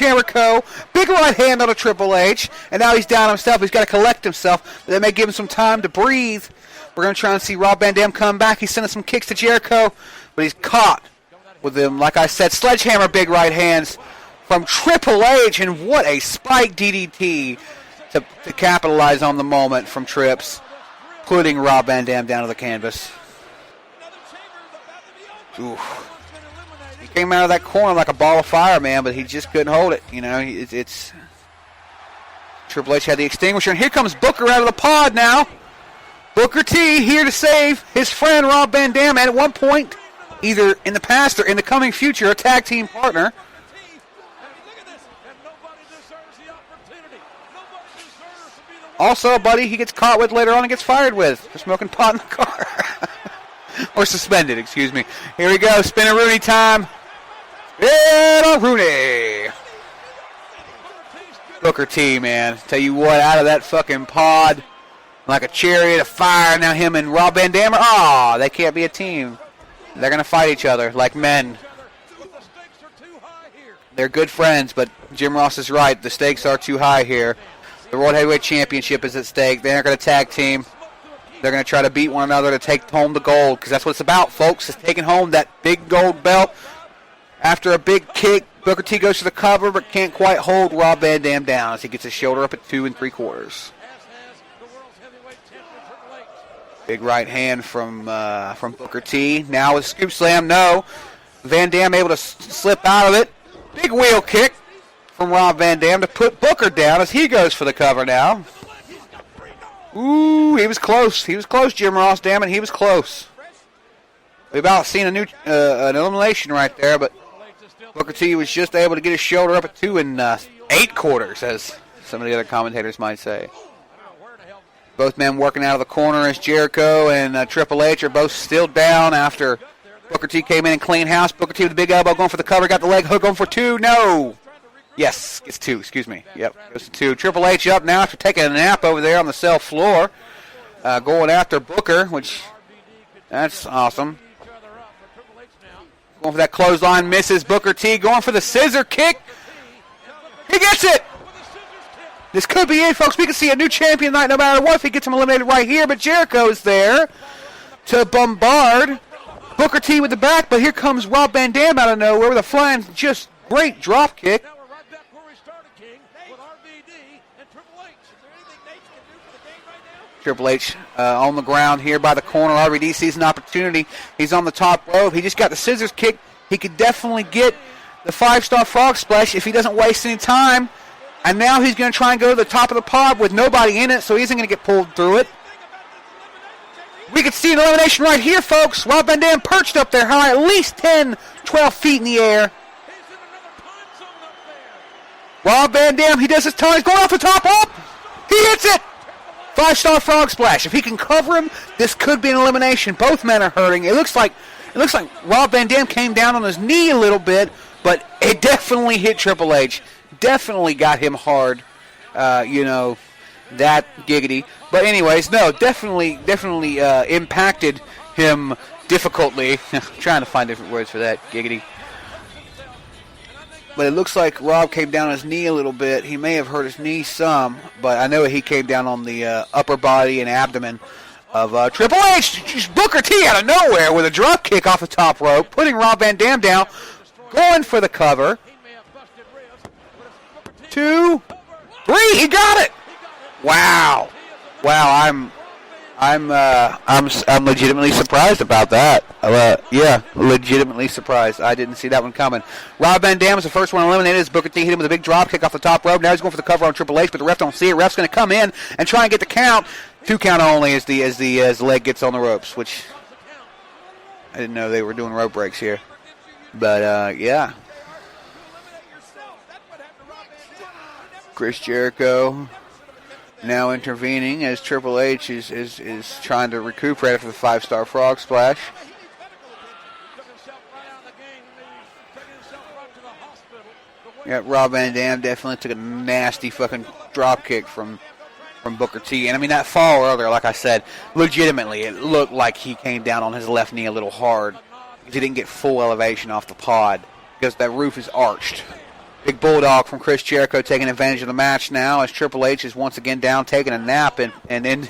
Jericho. Big right hand on a Triple H. And now he's down himself. He's got to collect himself. But that may give him some time to breathe. We're going to try and see Rob Van Dam come back. He's sending some kicks to Jericho. But he's caught with them, like I said, sledgehammer big right hands from Triple H. And what a spike DDT to capitalize on the moment from Trips, putting Rob Van Dam down to the canvas. Ooh. He came out of that corner like a ball of fire, man, but he just couldn't hold it. You know, it's Triple H had the extinguisher, and here comes Booker out of the pod now. Booker T here to save his friend Rob Van Dam, and at one point, either in the past or in the coming future, a tag team partner. Also, a buddy he gets caught with later on and gets fired with for smoking pot in the car. Or suspended, excuse me. Here we go, Spin-a-Rooney time. Spin-a-Rooney. Booker T, man. Tell you what, out of that fucking pod, like a chariot of fire, now him and Rob Van Dam are, they can't be a team. They're going to fight each other like men. They're good friends, but Jim Ross is right. The stakes are too high here. The World Heavyweight Championship is at stake. They're not going to tag team. They're going to try to beat one another to take home the gold, because that's what it's about, folks, is taking home that big gold belt. After a big kick, Booker T goes for the cover, but can't quite hold Rob Van Dam down as he gets his shoulder up at 2 3/4. Big right hand from Booker T. Now with scoop slam, no. Van Dam able to slip out of it. Big wheel kick from Rob Van Dam to put Booker down as he goes for the cover now. Ooh, he was close. He was close, Jim Ross, damn it. He was close. We about seen a new an elimination right there, but Booker T was just able to get his shoulder up at 2 8/4, as some of the other commentators might say. Both men working out of the corner as Jericho and Triple H are both still down after Booker T came in and clean house. Booker T with the big elbow going for the cover, got the leg hook going for 2. No. Yes, it's 2, excuse me. Yep, goes to 2. Triple H up now after taking a nap over there on the cell floor. Going after Booker, which, that's awesome. Going for that clothesline, misses. Booker T going for the scissor kick. He gets it. This could be it, folks. We can see a new champion tonight no matter what if he gets him eliminated right here. But Jericho's there to bombard Booker T with the back. But here comes Rob Van Dam out of nowhere with a flying, just great drop kick. Triple H on the ground here by the corner. RVD sees an opportunity. He's on the top rope. He just got the scissors kick. He could definitely get the 5-star frog splash if he doesn't waste any time. And now he's going to try and go to the top of the pod with nobody in it, so he isn't going to get pulled through it. We can see an elimination right here, folks. Rob Van Dam perched up there high, at least 10, 12 feet in the air. Rob Van Dam, he does his time. He's going off the top rope. He hits it. 5-star frog splash. If he can cover him, this could be an elimination. Both men are hurting. It looks like Rob Van Dam came down on his knee a little bit, but it definitely hit Triple H. Definitely got him hard. That giggity. But anyways, no, definitely impacted him difficultly. Trying to find different words for that, giggity. But it looks like Rob came down on his knee a little bit. He may have hurt his knee some, but I know he came down on the upper body and abdomen of Triple H. Booker T out of nowhere with a drop kick off the top rope, putting Rob Van Dam down, going for the cover. 2, 3, he got it! Wow, I'm legitimately surprised about that. Legitimately surprised. I didn't see that one coming. Rob Van Dam is the first one eliminated as Booker T hit him with a big drop kick off the top rope. Now he's going for the cover on Triple H, but the ref don't see it. Ref's going to come in and try and get the count. 2 count only as the leg gets on the ropes, which I didn't know they were doing rope breaks here. But yeah. Chris Jericho now intervening as Triple H is trying to recuperate after the 5-star frog splash. Yeah, Rob Van Dam definitely took a nasty fucking drop kick from Booker T. And I mean, that fall earlier, like I said, legitimately, it looked like he came down on his left knee a little hard because he didn't get full elevation off the pod because that roof is arched. Big Bulldog from Chris Jericho taking advantage of the match now as Triple H is once again down taking a nap and in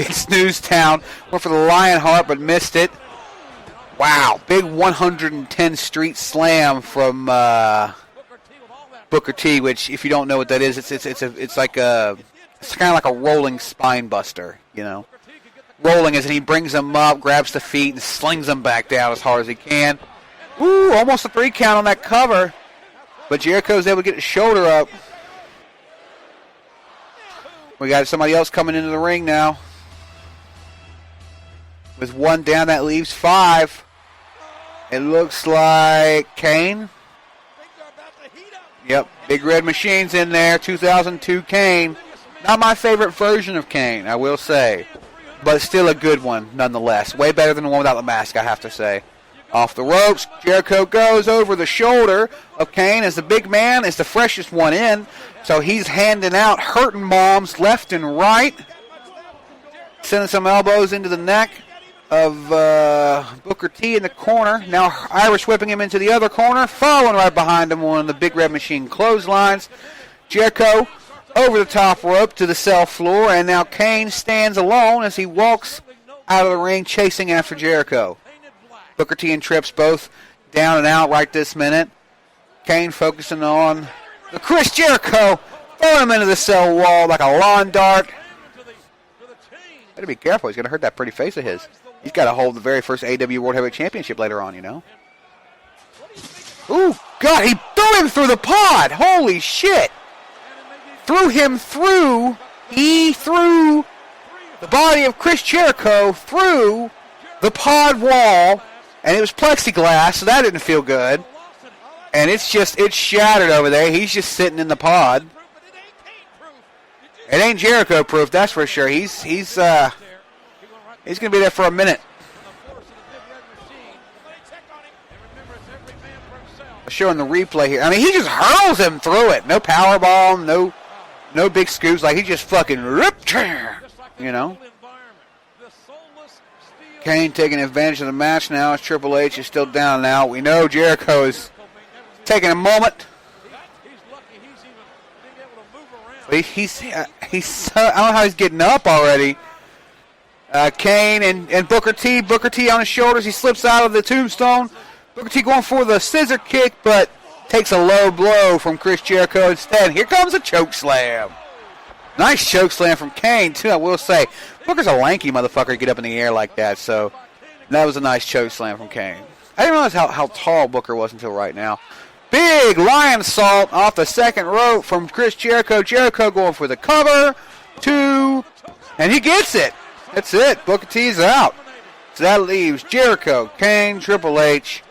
Snooze Town. Went for the Lionheart but missed it. Wow, big 110 Street Slam from Booker T, which if you don't know what that is, it's kind of like a rolling spine buster, you know. Rolling as he brings him up, grabs the feet, and slings them back down as hard as he can. Ooh, almost a 3 count on that cover. But Jericho's able to get his shoulder up. We got somebody else coming into the ring now. With 1 down, that leaves 5. It looks like Kane. Yep, Big Red Machine's in there. 2002 Kane. Not my favorite version of Kane, I will say. But still a good one, nonetheless. Way better than the one without the mask, I have to say. Off the ropes, Jericho goes over the shoulder of Kane as the big man is the freshest one in. So he's handing out hurting bombs left and right. Sending some elbows into the neck of Booker T in the corner. Now Irish whipping him into the other corner. Following right behind him, one of the Big Red Machine clotheslines. Jericho over the top rope to the cell floor. And now Kane stands alone as he walks out of the ring chasing after Jericho. Booker T and Trips both down and out right this minute. Kane focusing on the Chris Jericho. Throwing him into the cell wall like a lawn dart. Better be careful. He's going to hurt that pretty face of his. He's got to hold the very first AEW World Heavyweight Championship later on, you know. Ooh, God, he threw him through the pod. Holy shit. Threw him through. He threw the body of Chris Jericho through the pod wall. And it was plexiglass, so that didn't feel good. And it's shattered over there. He's just sitting in the pod. It ain't Jericho proof, that's for sure. He's going to be there for a minute. Showing the replay here. I mean, he just hurls him through it. No power bomb, no big scoops. Like he just fucking ripped, you know. Kane taking advantage of the match now as Triple H is still down now. We know Jericho is taking a moment. But he's I don't know how he's getting up already. Kane and Booker T. Booker T on his shoulders. He slips out of the tombstone. Booker T going for the scissor kick, but takes a low blow from Chris Jericho instead. Here comes a choke slam. Nice choke slam from Kane, too, I will say. Booker's a lanky motherfucker to get up in the air like that, so that was a nice choke slam from Kane. I didn't realize how tall Booker was until right now. Big lion salt off the second rope from Chris Jericho. Jericho going for the cover, 2, and he gets it. That's it. Booker T's out. So that leaves Jericho, Kane, Triple H,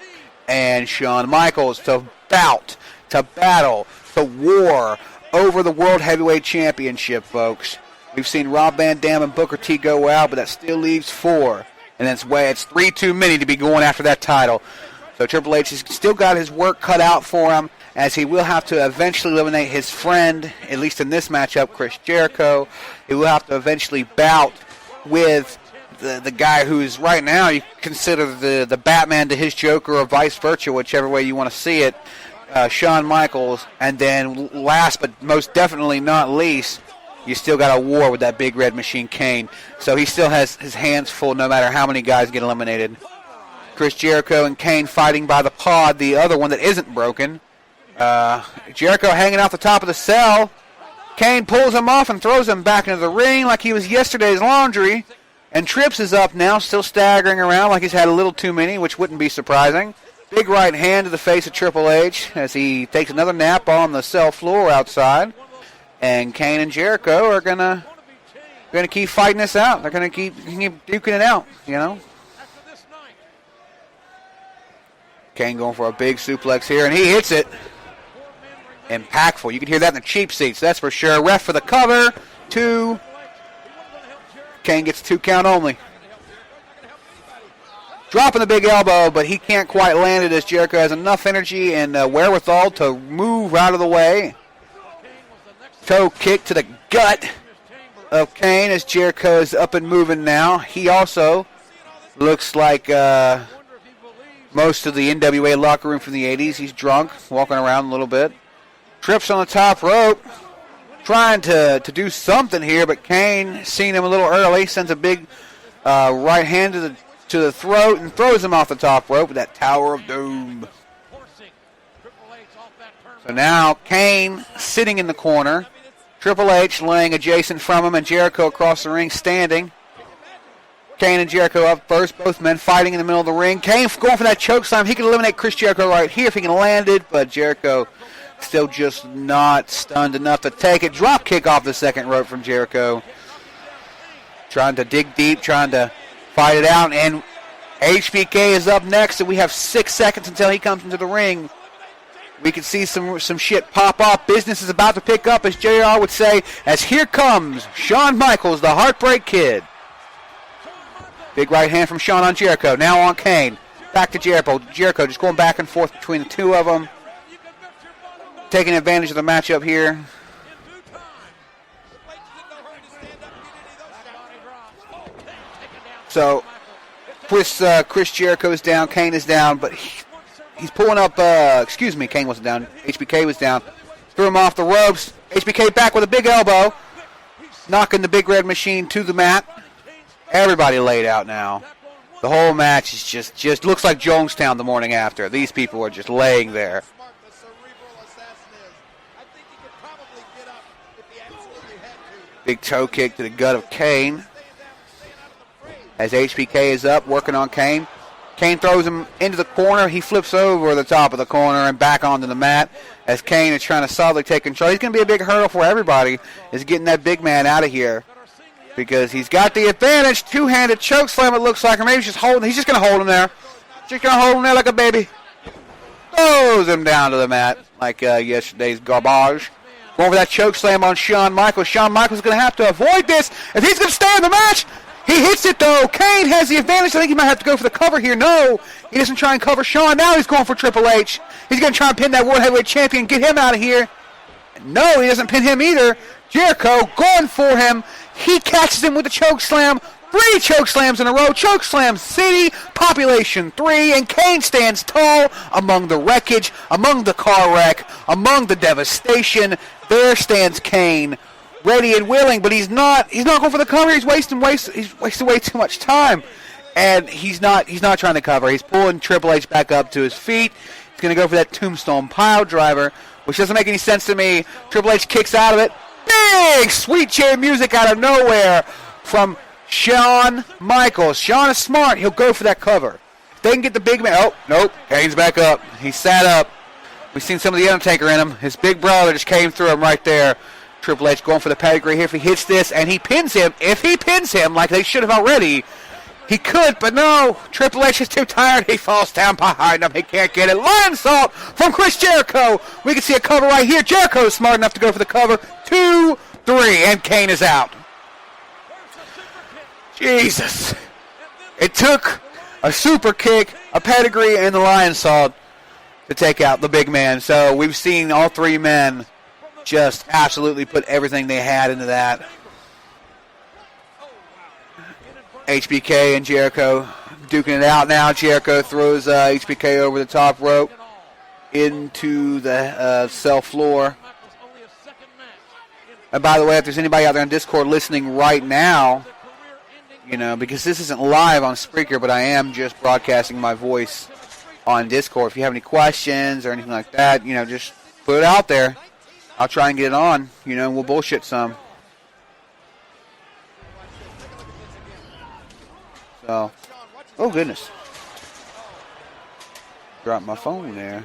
and Shawn Michaels to battle, to war over the World Heavyweight Championship, folks. We've seen Rob Van Dam and Booker T go out, but that still leaves 4. And it's 3 too many to be going after that title. So Triple H has still got his work cut out for him, as he will have to eventually eliminate his friend, at least in this matchup, Chris Jericho. He will have to eventually bout with the guy who's right now you consider the Batman to his Joker or vice versa, whichever way you want to see it, Shawn Michaels. And then last but most definitely not least, you still got a war with that Big Red Machine Kane. So he still has his hands full no matter how many guys get eliminated. Chris Jericho and Kane fighting by the pod, the other one that isn't broken. Jericho hanging off the top of the cell. Kane pulls him off and throws him back into the ring like he was yesterday's laundry. And Trips is up now, still staggering around like he's had a little too many, which wouldn't be surprising. Big right hand to the face of Triple H as he takes another nap on the cell floor outside. And Kane and Jericho are gonna keep fighting this out. They're gonna keep duking it out, you know. Kane going for a big suplex here, and he hits it. Impactful. You can hear that in the cheap seats, that's for sure. Ref for the cover. 2. Kane gets 2 count only. Dropping the big elbow, but he can't quite land it as Jericho has enough energy and wherewithal to move out of the way. Toe kick to the gut of Kane as Jericho is up and moving now. He also looks like most of the NWA locker room from the 80s. He's drunk, walking around a little bit. Trips on the top rope, trying to do something here, but Kane, seeing him a little early, sends a big right hand to the throat and throws him off the top rope with that Tower of Doom. So now Kane sitting in the corner. Triple H laying adjacent from him, and Jericho across the ring standing. Kane and Jericho up first, both men fighting in the middle of the ring. Kane going for that choke slam. He can eliminate Chris Jericho right here if he can land it, but Jericho still just not stunned enough to take it. Drop kick off the second rope from Jericho. Trying to dig deep, trying to fight it out, and HBK is up next, and we have 6 seconds until he comes into the ring. We can see some shit pop up. Business is about to pick up, as JR would say, as here comes Shawn Michaels, the Heartbreak Kid. Big right hand from Shawn on Jericho. Now on Kane. Back to Jericho. Jericho just going back and forth between the two of them. Taking advantage of the matchup here. So, Chris Jericho is down. Kane is down, but he's pulling up, Kane wasn't down. HBK was down. Threw him off the ropes. HBK back with a big elbow. Knocking the Big Red Machine to the mat. Everybody laid out now. The whole match is just looks like Jonestown the morning after. These people are just laying there. Big toe kick to the gut of Kane. As HBK is up, working on Kane. Kane throws him into the corner. He flips over the top of the corner and back onto the mat as Kane is trying to solidly take control. He's going to be a big hurdle for everybody, is getting that big man out of here because he's got the advantage. Two-handed choke slam, it looks like, or maybe he's just going to hold him there. Just going to hold him there like a baby. Throws him down to the mat like yesterday's garbage. Going for that choke slam on Shawn Michaels. Shawn Michaels is going to have to avoid this if he's going to stay in the match. He hits it, though. Kane has the advantage. I think he might have to go for the cover here. No, he doesn't try and cover Shawn. Now he's going for Triple H. He's going to try and pin that World Heavyweight Champion, get him out of here. No, he doesn't pin him either. Jericho going for him. He catches him with the choke slam. 3 choke slams in a row. Choke slam city, population 3, and Kane stands tall among the wreckage, among the car wreck, among the devastation. There stands Kane, ready and willing, but he's not going for the cover. He's wasting way too much time, and he's not trying to cover. He's pulling Triple H back up to his feet. He's going to go for that tombstone pile driver, which doesn't make any sense to me. Triple H kicks out of it. Big sweet chair music out of nowhere from Shawn Michaels. Shawn is smart. He'll go for that cover. If they can get the big man. Oh, nope. Kane's back up. He sat up. We've seen some of the Undertaker in him. His big brother just came through him right there. Triple H going for the pedigree here if he hits this, and he pins him. If he pins him like they should have already, he could, but no. Triple H is too tired. He falls down behind him. He can't get it. Lion Salt from Chris Jericho. We can see a cover right here. Jericho is smart enough to go for the cover. 2, 3, and Kane is out. Jesus. It took a super kick, a pedigree, and the Lion Salt to take out the big man. So we've seen all 3 men just absolutely put everything they had into that. HBK and Jericho duking it out now. Jericho throws HBK over the top rope into the cell floor. And by the way, if there's anybody out there on Discord listening right now, because this isn't live on Spreaker, but I am just broadcasting my voice on Discord. If you have any questions or anything like that, just put it out there. I'll try and get it on, and we'll bullshit some. So, oh goodness. Dropped my phone there.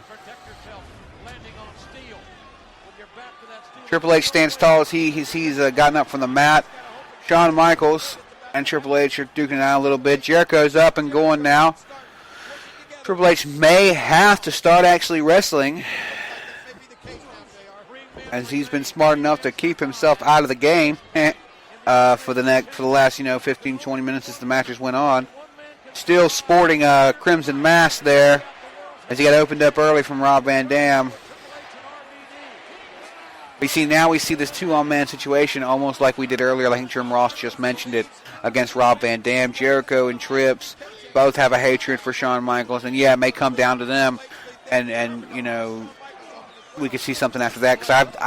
Triple H stands tall as he's gotten up from the mat. Shawn Michaels and Triple H are duking it out a little bit. Jericho's up and going now. Triple H may have to start actually wrestling, as he's been smart enough to keep himself out of the game for the last 15-20 minutes as the matches went on. Still sporting a crimson mask there, as he got opened up early from Rob Van Dam. We see this 2-on-man situation almost like we did earlier. I think Jim Ross just mentioned it against Rob Van Dam. Jericho and Trips both have a hatred for Shawn Michaels, and it may come down to them, and we could see something after that because